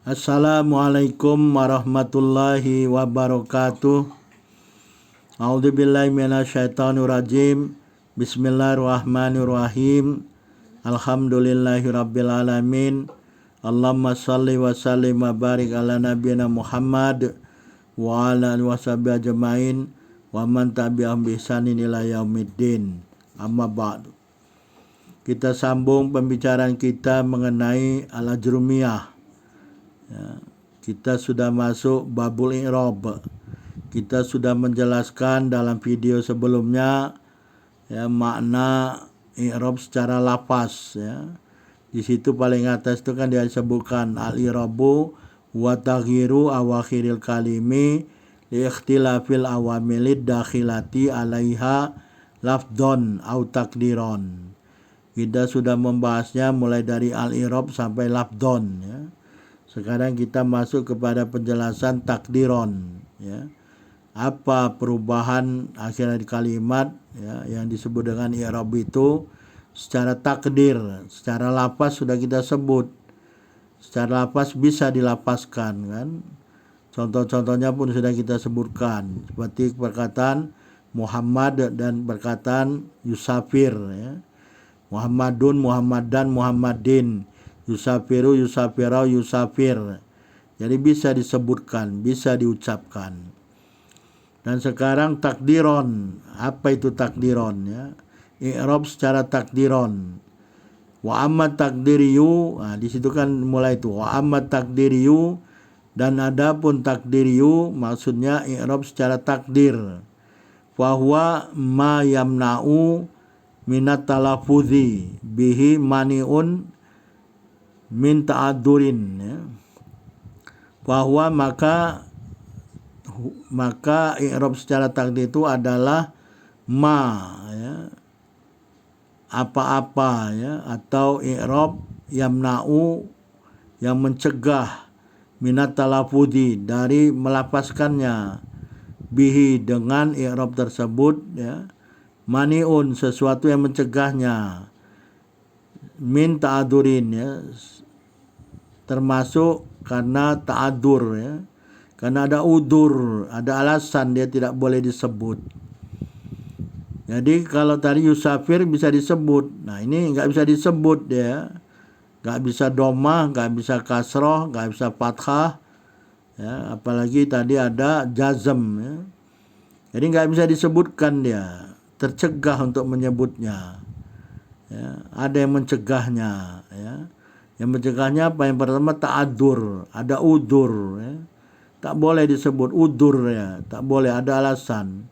Assalamualaikum warahmatullahi wabarakatuh. A'udzubillahi minasyaitonirrajim. Bismillahirrahmanirrahim. Alhamdulillahirabbil alamin. Allahumma shalli wa sallim wa barik ala nabiyyina Muhammad wa ala alihi washabihi ajmain wa man tabi'ahum bi ihsanin ila yaumiddin. Amma ba'du. Kita sambung pembicaraan kita mengenai al-ajrumiyah. Ya, kita sudah masuk babul i'rab. Kita sudah menjelaskan dalam video sebelumnya ya, makna i'rab secara lafaz ya. Di situ paling atas itu kan dia disebutkan al-i'rabu wa taghyiru awakhiril kalimi li ikhtilafil awamilid dakhilati alaiha lafdon au takdiron. Kita sudah membahasnya mulai dari al-i'rab sampai lafdon ya. Sekarang kita masuk kepada penjelasan takdiron ya. Apa perubahan akhir kalimat ya, yang disebut dengan i'rab itu secara takdir, secara lafaz sudah kita sebut. Secara lafaz bisa dilafazkan kan. Contoh-contohnya pun sudah kita sebutkan seperti perkataan Muhammad dan perkataan Yusafir ya. Muhammadun, Muhammadan, Muhammadin, Yusafiru, Yusafirau, Yusafir. Jadi bisa disebutkan, bisa diucapkan. Dan sekarang takdiron. Apa itu takdiron ya? I'rab secara takdiron. Wa amma takdiriyu, nah, di situ kan mulai itu. Wa amma takdiriyu, dan adapun takdiriyu maksudnya i'rab secara takdir. Fa huwa ma yamna'u minat talaffuzi bihi mani'un min ta'addurin ya. Bahwa maka i'rab secara takdir itu adalah ma ya, apa-apa ya, atau i'rab yamna'u yang mencegah minat talafudi dari melafazkannya bihi dengan i'rab tersebut ya, mani'un sesuatu yang mencegahnya min ta'adurin ya, termasuk karena ta'adur ya, karena ada udur, ada alasan dia tidak boleh disebut. Jadi kalau tadi Yusafir bisa disebut, nah ini nggak bisa disebut ya, nggak bisa domah, nggak bisa kasroh, nggak bisa fathah ya, apalagi tadi ada jazm ya. Jadi nggak bisa disebutkan, dia tercegah untuk menyebutnya ya, ada yang mencegahnya ya. Yang mencegahnya apa? Yang pertama ta'adur, ada udur ya. Tak boleh disebut udur ya, tak boleh, ada alasan.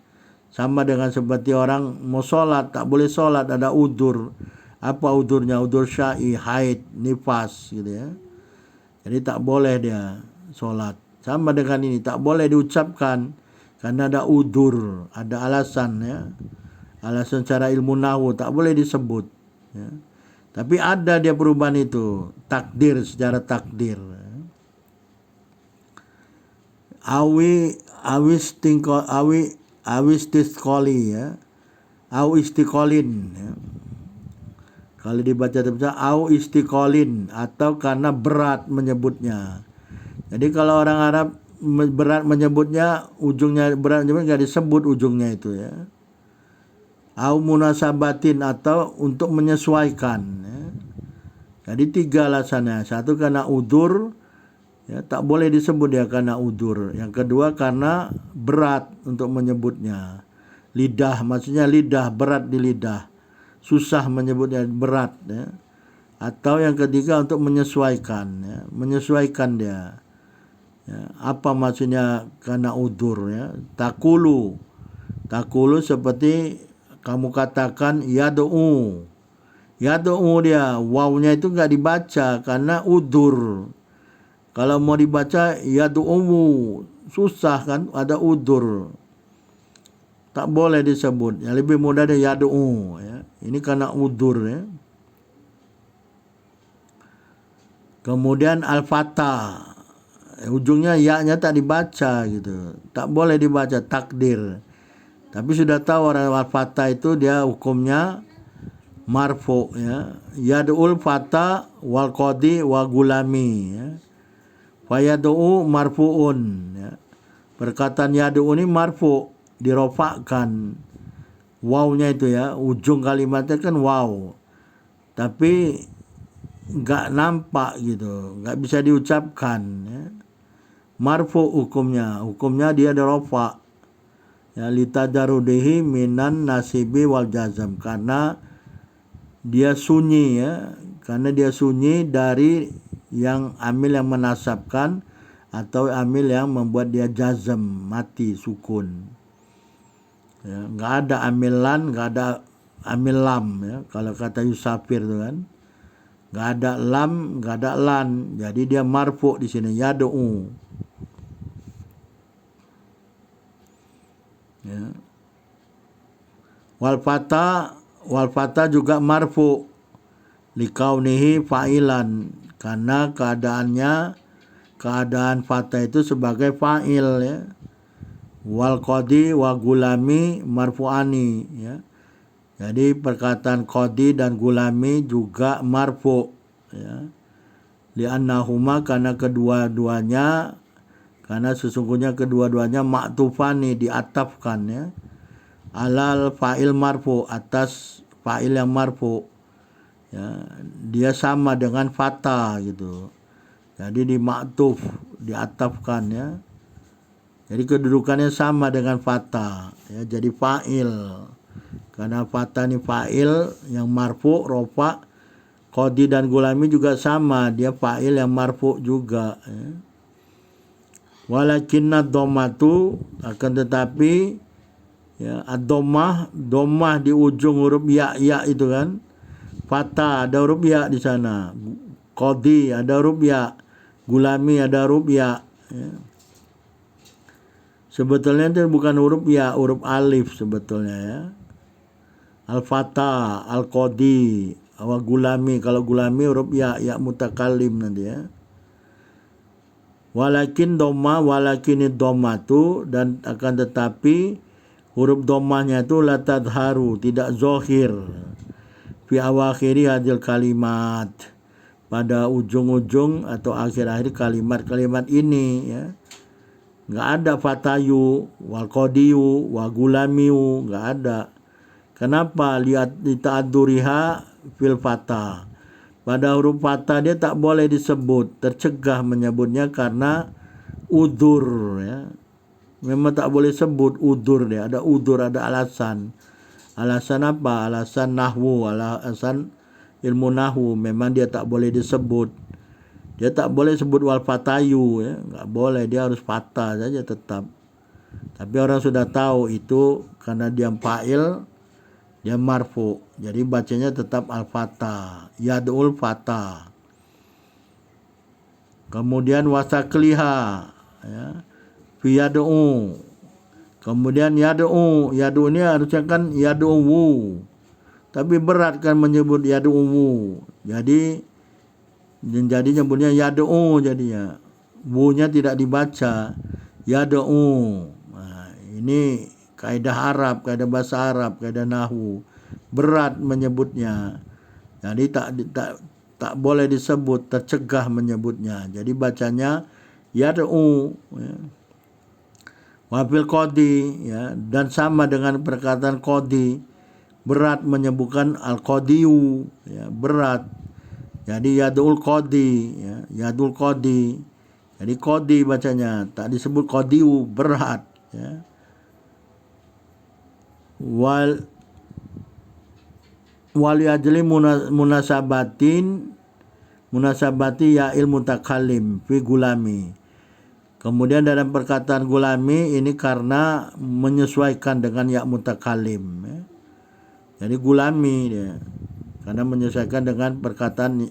Sama dengan seperti orang mau sholat, tak boleh sholat, ada udur. Apa udurnya? Udur syai, haid, nifas gitu ya. Jadi tak boleh dia sholat. Sama dengan ini, tak boleh diucapkan karena ada udur, ada alasan ya. Alasan secara ilmu nahwu tak boleh disebut ya. Tapi ada dia perubahan itu, takdir, secara takdir. Awistisqoli ya, awistiqolin ya. Kalau dibaca terus au istiqolin, atau karena berat menyebutnya. Jadi kalau orang Arab berat menyebutnya, ujungnya berat menyebutnya nggak disebut ujungnya itu ya. Au munasabatin, atau untuk menyesuaikan ya. Jadi 3 alasannya. Satu karena udur ya, tak boleh disebut dia karena udur. Yang kedua karena berat untuk menyebutnya. Lidah, maksudnya lidah, berat di lidah, susah menyebutnya, berat ya. Atau yang ketiga untuk menyesuaikan ya, menyesuaikan dia ya. Apa maksudnya karena udur ya? Takulu seperti kamu katakan yadu'u. Yadu'u dia, wawnya itu enggak dibaca karena udur. Kalau mau dibaca yadu'u, susah kan, ada udur. Tak boleh disebut. Yang lebih mudah dia yadu'u ya. Ini karena udur ya. Kemudian al-fatah, ujungnya ya-nya tak dibaca gitu. Tak boleh dibaca, takdir. Tapi sudah tahu orang al-fatah itu dia hukumnya marfu ya. Yad'ul fata wal qadi wa gulami ya. Fayad'u marfu'un, ya. Perkataan yad'u ini marfu, dirofakkan. Wawnya itu ya, ujung kalimatnya kan waw. Tapi nggak nampak gitu, nggak bisa diucapkan. Ya. Marfu hukumnya dia dirofa. Ya, litajarudihi minan nasibi wal jazam, karena dia sunyi ya, karena dia sunyi dari yang amil yang menasabkan atau amil yang membuat dia jazam, mati, sukun. Ya, nggak ada amilan, nggak ada amil lam ya. Kalau kata Yusafir itu kan, nggak ada lam, nggak ada lan, jadi dia marfu di sini yad'u. Ya. Wal fata juga marfu likaunihi fa'ilan, karena keadaan fata itu sebagai fa'il ya. Wal qadi wa gulami marfu'ani ya. Jadi perkataan qadi dan gulami juga marfu ya. Li'annahuma, karena sesungguhnya kedua-duanya maktufani, diatafkan ya. Alal fa'il marfu, atas fa'il yang marfu. Ya, dia sama dengan fata gitu. Jadi dimaktuf, diatafkan ya. Jadi kedudukannya sama dengan fata ya, jadi fa'il. Karena fata ini fa'il yang marfu, rofa. Qadi dan gulami juga sama, dia fa'il yang marfu juga ya. Walakinna dhammatu, akan tetapi ya, ad-dhammah di ujung huruf ya itu kan. Fata ada huruf ya di sana. Qadi ada huruf ya. Gulami ada huruf ya. Ya. Sebetulnya itu bukan huruf ya, huruf alif sebetulnya ya. Al-fata, al-qadi, wa gulami. Kalau gulami huruf ya mutakallim nanti ya. Walakin dhammatu, dan akan tetapi huruf dhammahnya itu la tadharu, tidak zahir. Fi awakhiri hadil kalimat, pada ujung-ujung atau akhir-akhir kalimat-kalimat ini ya. Nggak ada fatayu, wal qadiyu, wa gulamiyu, nggak ada. Kenapa? Lihat di ta'adzuriha fil fata. Pada huruf fata dia tak boleh disebut, tercegah menyebutnya karena udzur ya. Memang tak boleh sebut udzur dia, ada udzur, ada alasan. Alasan apa? Alasan nahwu, alasan ilmu nahwu. Memang dia tak boleh disebut. Dia tak boleh sebut wal fatayu ya, enggak boleh, dia harus fata saja tetap. Tapi orang sudah tahu itu karena dia fa'il, dia marfu. Jadi bacanya tetap al-fata, yad'ul fata. Kemudian wasakliha ya, fi yad'u. Kemudian yad'u ini harusnya kan yad'u, tapi berat kan menyebut yad'u. Jadi nyebutnya yad'u, jadinya wu-nya tidak dibaca, yad'u. Nah, ini kaidah Arab, kaidah bahasa Arab, kaidah nahwu. Berat menyebutnya. Jadi tak boleh disebut, tercegah menyebutnya. Jadi bacanya yad'u ya. Wafil qadi ya, dan sama dengan perkataan qadi, berat menyebutkan al-qadiyu ya, berat. Jadi yadul qadi ya, yadul qadi. Jadi qadi bacanya, tak disebut qadiyu, berat ya. Wal yajli munasabati ya ilmu mutakallim fi gulami. Kemudian dalam perkataan gulami ini karena menyesuaikan dengan ya mutakallim ya. Jadi gulami dia karena menyesuaikan dengan perkataan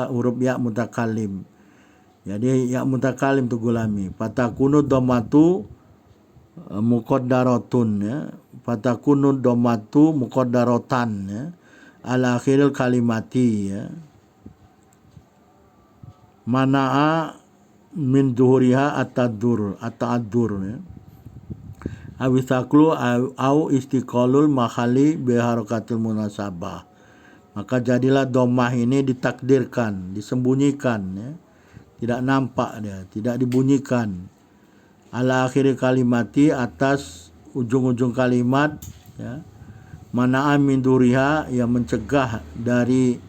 huruf ya mutakallim. Jadi ya mutakallim itu gulami. Fatakunu dhammatu muqaddaratun ya. Fatakunu dhammatu muqaddaratan ya. Ala akhiril kalimati ya. Mana'a min zuhuriha at-ta'addur ya. Awisaklu au istiqalul mahali biharakatil munasabah. Maka jadilah dhammah ini ditakdirkan, disembunyikan ya. tidak nampak dia, tidak dibunyikan. Ala akhir kalimati, atas ujung-ujung kalimat, ya. Mana'a min duriha, yang mencegah dari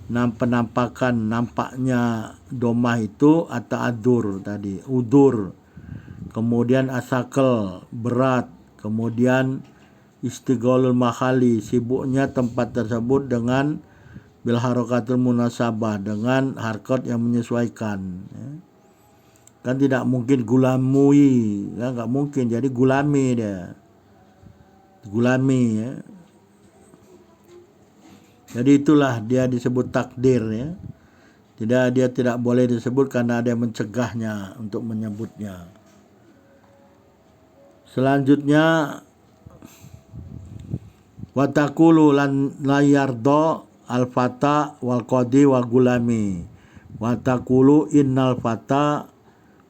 penampakan nampaknya domah itu, at-ta'adur tadi, udur. Kemudian asakel, berat. Kemudian istigholul mahali, sibuknya tempat tersebut dengan bil harakatul munasabah, dengan harkat yang menyesuaikan, ya. Kan tidak mungkin gulamui, kan nggak mungkin, jadi gulami dia, gulami, ya. Jadi itulah dia disebut takdir, ya. Dia tidak boleh disebut karena ada yang mencegahnya untuk menyebutnya. Selanjutnya, watakulu lan layardo al-fata wal qadi wa gulami. Watakulu innal fata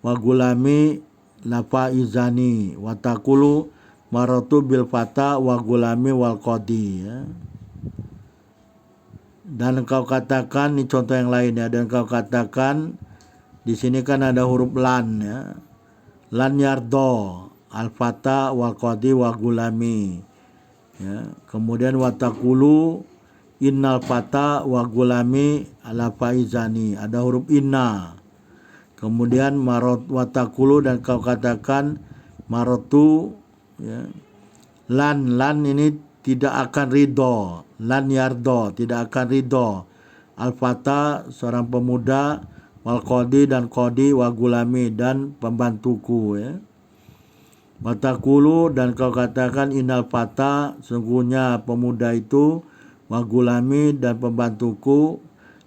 wa gulami lafa izani. Watakulu maratu bil fata wa gulami wal qadi, ya. Dan engkau katakan, ini contoh yang lain, ya. Dan engkau katakan, di sini kan ada huruf lan, ya. Lan yardo al-fata wal qadi wa gulami, ya. Kemudian watakulu innal fata wa gulami ala faizani, ada huruf inna. Kemudian marot watakulu, dan kau katakan marotu, ya. Lan ini tidak akan ridho, lan yardo, tidak akan ridho, al-fata, seorang pemuda, wal qadi, dan qadi, wa gulami, dan pembantuku, ya. Watakulu, dan kau katakan innal fata, sungguhnya pemuda itu, wa gulami, dan pembantuku,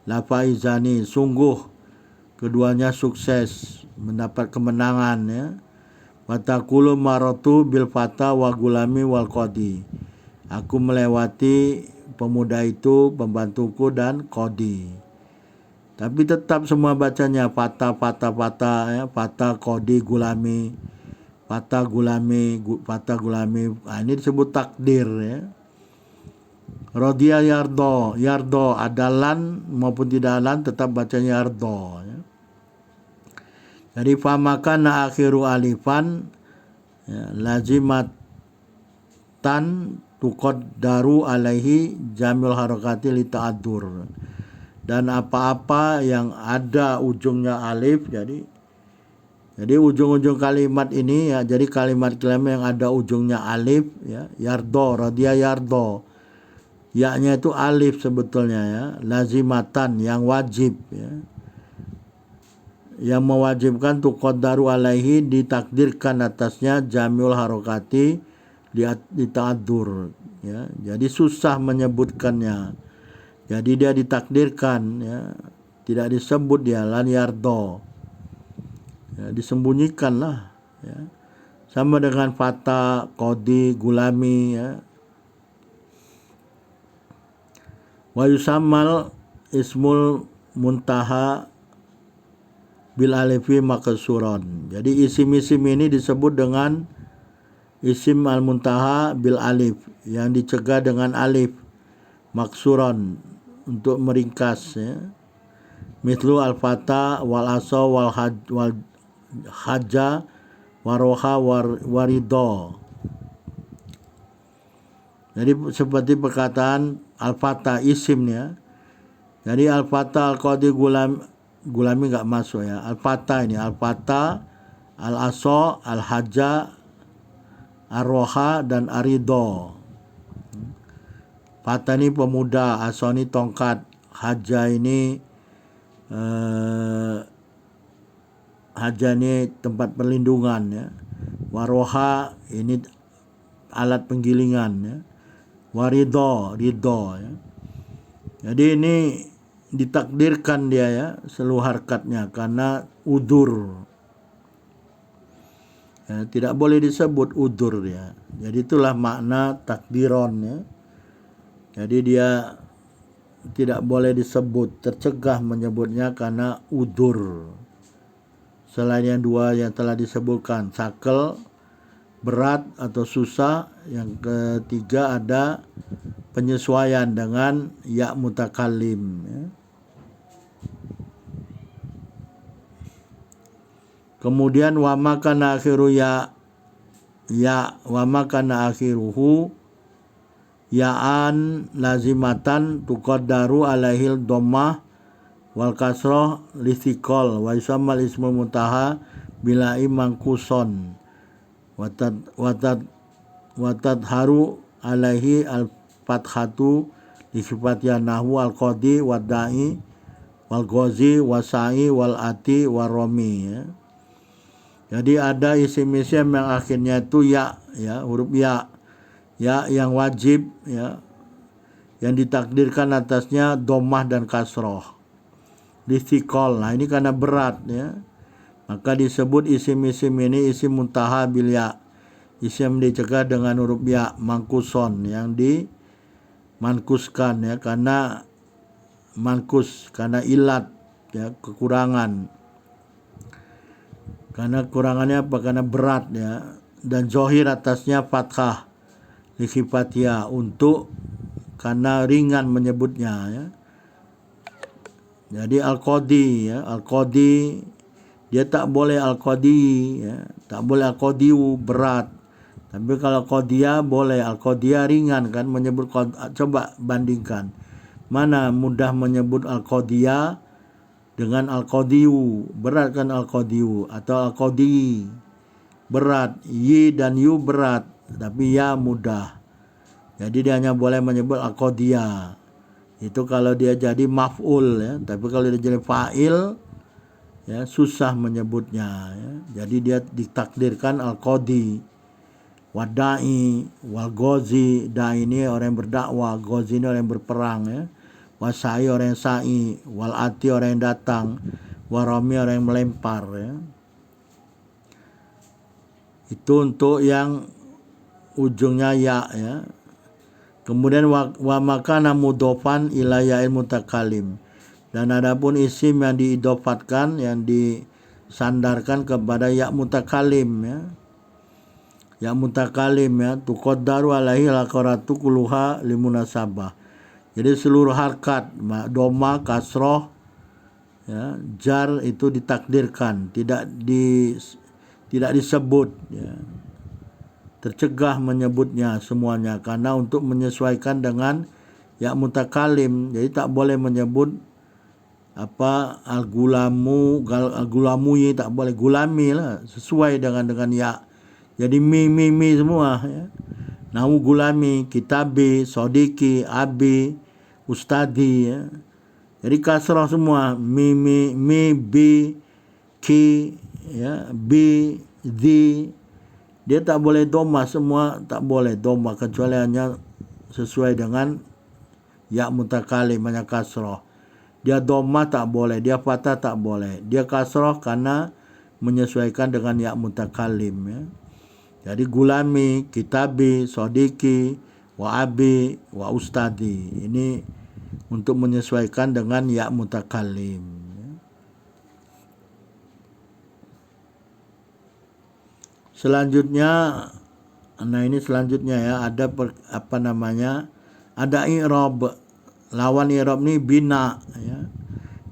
la faizani, sungguh keduanya sukses, mendapat kemenangan, ya. Watakulu marotu bil fata wa gulami wal qadi, aku melewati pemuda itu, pembantuku, dan qadi. Tapi tetap semua bacanya fata, ya. Fata, qadi, gulami, fata, gulami, fata, gulami. Nah, ini disebut takdir, ya. Rodia yardo, ada lan maupun tidak lan, tetap bacanya yardo, ya. Jadi famakana akhiru alifan, ya, lazimatan tuqaddaru alaihi jamil harakati li ta'adur. Dan apa-apa yang ada ujungnya alif, jadi ujung-ujung kalimat ini, ya, jadi kalimat-kalimat yang ada ujungnya alif, ya, yardo, rodia yardo, ya-nya itu alif sebetulnya, ya, lazimatan, yang wajib, ya, yang mewajibkan tuqaddaru alaihi, ditakdirkan atasnya jamiul harokati, di ta'adur, ya. Jadi susah menyebutkannya, jadi dia ditakdirkan, ya, tidak disebut dia, lan yardo, ya, disembunyikan lah, ya. Sama dengan fata, qadi, gulami, ya. Wa yusammal ismul muntaha bil alifi maksuron. Jadi isim-isim ini disebut dengan isim al-muntaha bil alif, yang dicegah dengan alif, maksuron, untuk meringkas, ya. Mithlu al-fata wal aso wal haja waroha warido. Jadi seperti perkataan al-fata, isimnya. Jadi al-fata, al-qadi, gulami enggak masuk, ya. Al-fata ini, al-fata, al-aso, al-haja, ar-roha, dan arido. Fata ini pemuda, aso ini tongkat, haja ini haja ini tempat perlindungan, ya. Waroha ini alat penggilingan, ya. Warido, ya. Jadi ini ditakdirkan dia, ya, seluruh harkatnya karena udur, ya, tidak boleh disebut udur, ya. Jadi itulah makna takdiron, ya. Jadi dia tidak boleh disebut, tercegah menyebutnya karena udur. Selain yang dua yang telah disebutkan, sakel, berat atau susah. Yang ketiga ada penyesuaian dengan ya mutakallim, ya. Kemudian wa makana akhiru ya wa makana akhiruhu ya'an lazimatan tuqaddaru alaihil dhammah wal kasroh lisikol wa yusammal ismul muntaha bila imangkuson watad haru alaihi al fathatu disifat yanahu al qadi wadai wal gozi wasai wal ati waromi ya. Jadi ada isim-isim yang akhirnya itu ya huruf ya yang wajib ya, yang ditakdirkan atasnya dhammah dan kasroh lisikol. Nah ini karena berat ya, maka disebut isim-isim ini isim muntaha bil ya, isim dicegah dengan huruf ya mangkuson, yang dimankuskan ya, karena mankus karena ilat ya, kekurangan. Karena kurangannya apa? Karena berat ya, dan zohir atasnya fathah likifatia untuk karena ringan menyebutnya ya. Jadi al-qadi ya, al-qadi dia tak boleh al-qadi ya, tak boleh al-qadiu berat. Tapi kalau qadia boleh, al-qadia ringan kan menyebut. Coba bandingkan. Mana mudah menyebut al-qadia dengan al-qadiu, berat kan al-qadiu, atau al-qadi berat, yi dan yu berat, tapi ya mudah. Jadi dia hanya boleh menyebut al-qadia. Itu kalau dia jadi maf'ul ya, tapi kalau dia jadi fa'il ya susah menyebutnya ya. Jadi dia ditakdirkan al-qadi. Wadai wal gozi, dai ini orang yang berdakwah, gozi ini orang yang berperang ya. Wasai orang yang sa'i, wal ati orang yang datang, warami orang yang melempar ya. Itu untuk yang ujungnya ya. Kemudian wa makana mudhofan ila ya'il mutakalim. Dan adapun isim yang diidofatkan, yang disandarkan kepada ya mutakalim ya. Ya mutakalim ya, tuqaddaru alaihi al-qaratu kulluha limunasabah. Jadi seluruh harkat, doma, kasroh, ya, jar itu ditakdirkan, tidak disebut, ya. Tercegah menyebutnya semuanya karena untuk menyesuaikan dengan ya mutakalim. Jadi tak boleh menyebut apa al-gulamu tak boleh, gulami lah, sesuai dengan ya. Jadi mi semua ya. Nahu gulami, kitabi, sodiki, abi, ustadi ya. Jadi kasrah semua, mi, bi, ki ya, bi, di. Dia tak boleh doma, semua tak boleh doma kecuali hanya sesuai dengan ya mutakalim, hanya kasrah. Dia doma tak boleh, dia fathah tak boleh. Dia kasrah karena menyesuaikan dengan ya mutakalim ya. Jadi gulami, kitabi, sodiki, wa abi, wa ustadi. Ini untuk menyesuaikan dengan ya mutakalim. Selanjutnya, nah ini selanjutnya ya, ada ada i'rab. Lawan i'rab ini bina ya.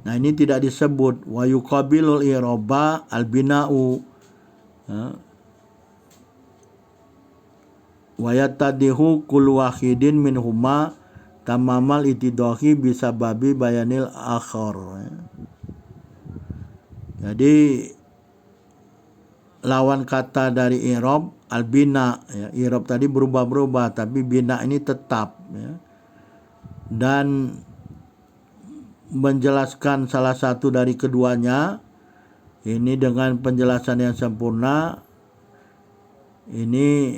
Nah ini tidak disebut wa yuqabilul i'raba al-bina'u ya. Wa yatadihu kul wahidin minhuma tamamal itidohi bisa babi bayanil akhar ya. Jadi lawan kata dari i'rab al-bina ya. I'rab tadi berubah-berubah tapi bina ini tetap ya. Dan menjelaskan salah satu dari keduanya ini dengan penjelasan yang sempurna, ini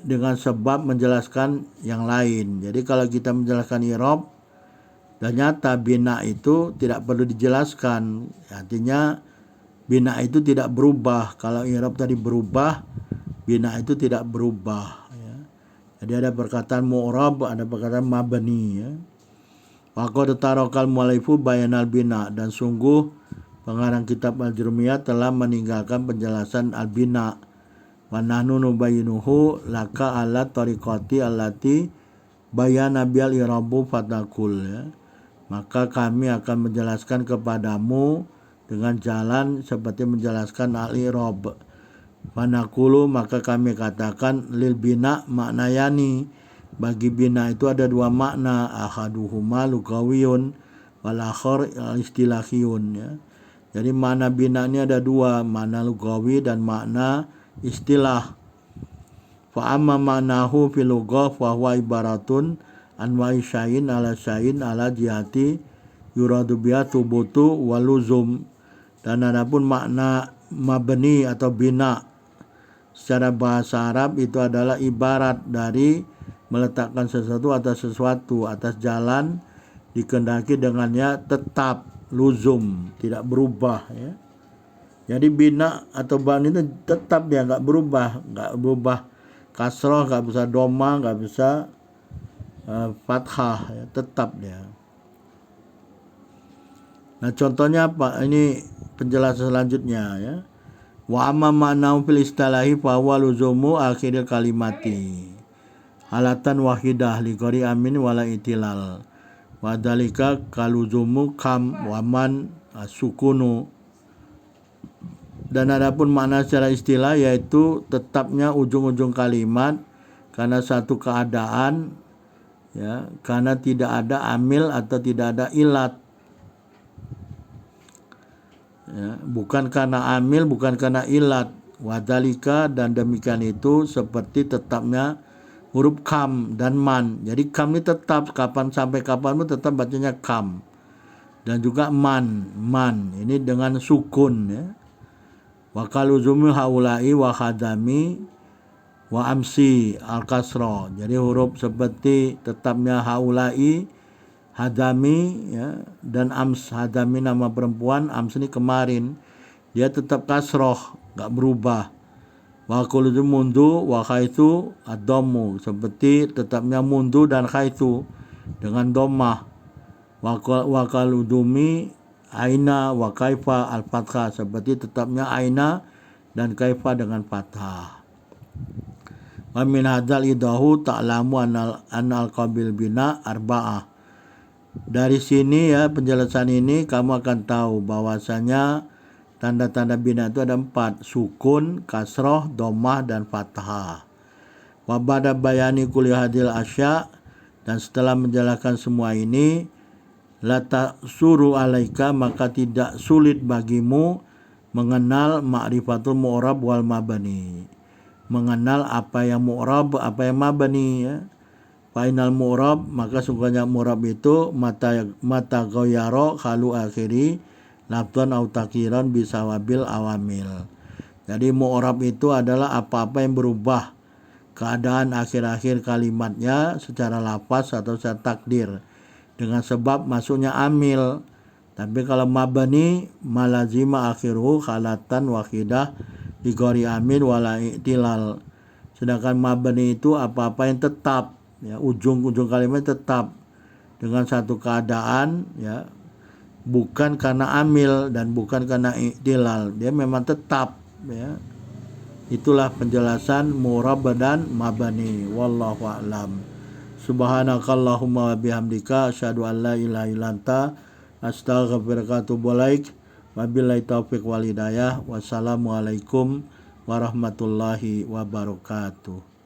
dengan sebab menjelaskan yang lain. Jadi kalau kita menjelaskan i'rab dan nyata bina itu tidak perlu dijelaskan. Artinya bina itu tidak berubah. Kalau i'rab tadi berubah, bina itu tidak berubah ya. Jadi ada perkataan mu'rab, ada perkataan mabni ya. Wa qad tarakal mu'allifu bayanal bina, dan sungguh pengarang kitab Al-Jurmiyah telah meninggalkan penjelasan al-bina. Wa nahnu nubayyinuhu laka ala tariqati allati bayana bil i'rabu fatakul ya. Maka kami akan menjelaskan kepadamu dengan jalan seperti menjelaskan al-i'rab. Fanaqulu, maka kami katakan, lil bina maknayani, bagi bina itu ada dua makna, ahaduhuma lugawiyun wal akhar istilahiyun, ya. Jadi makna bina ini ada dua, makna lugawi dan makna istilah. Fa amma ma'nahu fil lughah fa huwa ibaratun an wa'isya'in ala sya'in ala jihati yuradu biha thubutu waluzum. Dan adapun makna mabni atau bina secara bahasa Arab itu adalah ibarat dari meletakkan sesuatu atas jalan dikehendaki dengannya tetap, luzum, tidak berubah, ya. Jadi bina atau ban itu tetap, dia nggak berubah kasroh, nggak bisa doma, nggak bisa fathah, ya, tetap dia. Nah contohnya apa? Ini penjelasan selanjutnya, ya. Wa amma ma'nahu fil istilahi fa huwa luzumu akhiril kalimati halatan wahidah li qari amin wala itilal wa dalika kaluzumu kam wa man sukunu. Dan adapun makna secara istilah yaitu tetapnya ujung-ujung kalimat karena satu keadaan, ya, karena tidak ada amil atau tidak ada ilat, ya, bukan karena amil, bukan karena ilat. Wadalika, dan demikian itu seperti tetapnya huruf kam dan man. Jadi kam ini tetap, kapan sampai kapan pun tetap bacanya kam. Dan juga man ini dengan sukun, ya. Wa kaluzumi haulai wa khadami wa amsi al-kasra. Jadi huruf seperti tetapnya haulai, hadami, ya, dan ams. Hadami nama perempuan, ams ini kemarin, dia tetap kasroh, nggak berubah. Wa kuluzum mundu wa khaitu ad-dhammu, seperti tetapnya mundu dan khaitu dengan dhammah. Wa kaludumi aina wa kaifa al-fathah, seperti tetapnya aina dan kaifa dengan fathah. Wa min hadzal idahu ta'lamu anal qabil bina arba'ah. Dari sini, ya, penjelasan ini kamu akan tahu bahwasanya tanda-tanda bina itu ada 4, sukun, kasroh, dhammah, dan fathah. Wa ba'da bayani kulli hadil asya, dan setelah menjelaskan semua ini, la ta'suru alaika, maka tidak sulit bagimu mengenal ma'rifatul mu'rab wal mabani, mengenal apa yang mu'rab, apa yang mabani, ya. Final mu'rab, maka sungguhnya mu'rab itu mata ghayyara khalu akhiri lafdhan au takiran bisawabil awamil. Jadi mu'rab itu adalah apa-apa yang berubah keadaan akhir-akhir kalimatnya secara lafaz atau secara takdir dengan sebab masuknya amil. Tapi kalau mabani malazima akhiruhu khalatan wahidah digori amin wala i'tilal. Sedangkan mabani itu apa-apa yang tetap, ya, ujung-ujung kalimat tetap dengan satu keadaan, ya, bukan karena amil dan bukan karena i'tilal, dia memang tetap, ya. Itulah penjelasan mu'rab dan mabani. Wallahu a'lam. Subhanakallahumma wa bihamdika asyhadu an la ilaha illa anta astaghfiruka wa atubu ilaik. Wabillahi taufiq wal hidayah. Wassalamualaikum warahmatullahi wabarakatuh.